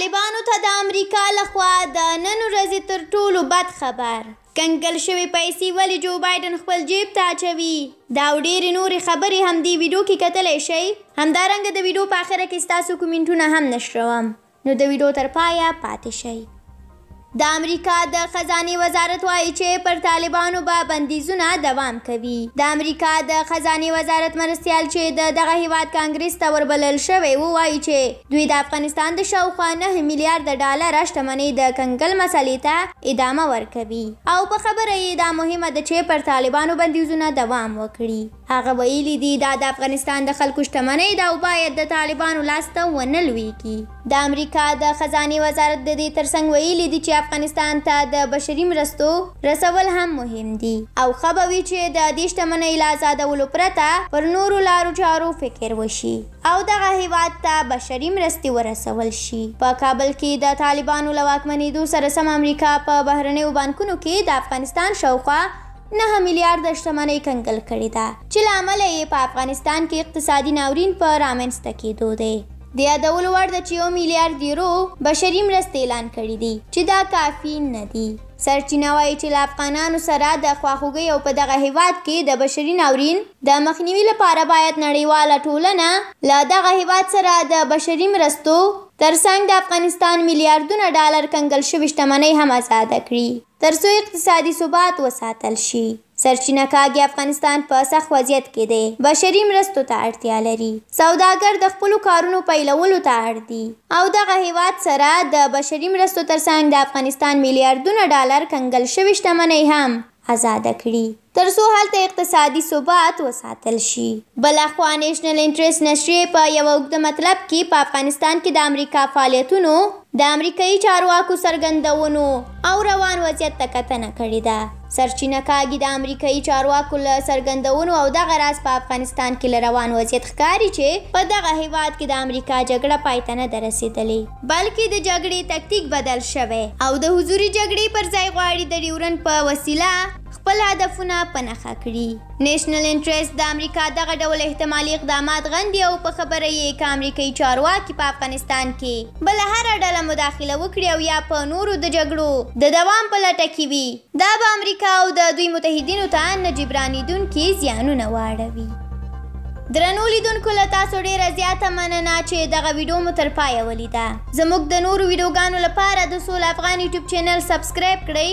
طالبانو ته د امریکا لخوا د نن ورځې تر ټولو بد خبر کنګل شوې پیسې ولې جو بایډن خپل جیب ته اچوي دا او ډېرې نورې خبرې هم دې ویډیو کې کتلی شئ همدارنګه د ویډیو په اخره کې ستاسو کومنټونه هم نشروم نو د ویډیو تر پایه پاتې شئ د امریکا د خزانې وزارت وایي چې پر طالبانو به بندیزونه دوام کوي د امریکا د خزانې وزارت مرستیال چې د دغه هیواد کانګرس ته وربلل شوی و وایي چې دوی د افغانستان د شاوخوا 9 میلیارډ ډالر شتمنۍ د کنګل مسلې ته ادامه ورکوي او په خبره یې دا مهمه ده چې پر طالبانو بندیزونه دوام وکړي هغه ویلي دي دا د افغانستان د خلکو شتمنۍ ده او باید د طالبانو لاس ته ونه لویږي د امریکا د خزانې وزارت د دې ترڅنګ ویلي دي چې افغانستان ته د بشري مرستو رسول هم مهم دي او ښه به وي چې د دې شتمنۍ له ازادولو پرته پر نورو لارو چارو فکر وشي او دغه هیواد ته بشري مرستې ورسول شي په کابل کې د طالبانو له واکمنېدو سره سم امریکا په بهرنیو بانکونو کې د افغانستان شاوخوا 9 میلیارډ شتمنۍ کنګل کړې ده چې له امله یې په افغانستان کې اقتصادي ناورین په رامنځته کېدو دی د یادولو وړ ده چې 1 میلیارډ یورو بشري مرستې اعلان کړي دي چې دا کافي نه دي سرچینه وایي چې له افغانانو سره د خواخوږۍ او په دغه هیواد کې د بشري ناورین د مخنیوي لپاره باید نړیواله ټولنه له دغه هیواد سره د بشري مرستو ترڅنګ د افغانستان میلیارډونه ډالر کنګل شوې شتمنۍ هم آزاده کړي ترڅو اقتصادي ثبات وساتل شي سرچینه کاږي افغانستان په سخت وضعیت کې دی بشري مرستو ته اړتیا لري سوداګر د خپلو کارونو پیلولو ته اړ دي او دغه هیواد سره د بشري مرستو ترڅنګ د افغانستان میلیارډونه ډالر کنګل شوې شتمنۍ هم آزاده کړي ترڅو هلته اقتصادي ثبات وساتل شي بلاخوا نیشنل انټرست نشریې په یو اوږده مطلب کې په افغانستان کې د امریکا فعالیتونو د امریکایي چارواکو څرګندونو او روان وضعیت ته کتنه کړې ده سرچینه کاږي د امریکایي چارواکو له څرګندونو او دغه راز په افغانستان کې له روان وضعیت ښکاري چې په دغه هیواد کې د امریکا جګړه پای ته نه ده رسېدلې بلکې د جګړې تکتیک بدل شوی او د حضوري جګړې پر ځای غواړي د ډیورنډ په وسیله خپل هدفونه په نښه کړي نیشنل انټرست د امریکا دغه ډول احتمالي اقدامات غندي او په خبره یې که امریکایي چارواکي په افغانستان کې بله هره ډله مداخله وکړي او یا په نورو د جګړو د دوام په لټه کې وي دا به امریکا او د دوی متحدینو ته نه جبرانېدونکي زیانونه واړوي درنو لیدونکو له تاسو ډېره زیاته مننه چې دغه ویډیو مو تر پایه ولیده زموږ د نورو ویډیوګانو لپاره د سول افغان یوټیوب چینل سبسکرایب کړئ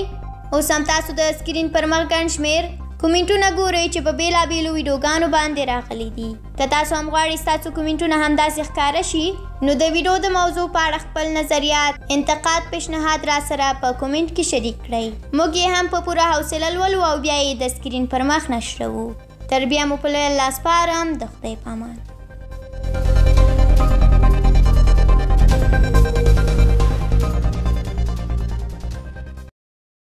اوس هم تاسو د سکرین پر مخ ګڼ شمېر کومنټونه ګورئ چې په بېلابېلو ویډیوګانو باندې راغلي دي که تاسو هم غواړئ ستاسو کومنټونه همداسې ښکاره شي نو د ویډیو د موضوع په اړه خپل نظریات انتقاد پیشنهاد راسره په کومنټ کې شریک کړئ موږ یې هم په پوره حوصله لولو او بیا یې د سکرین پر مخ نشروو تر بیا مو په لوی الله سپارم د خدای په امان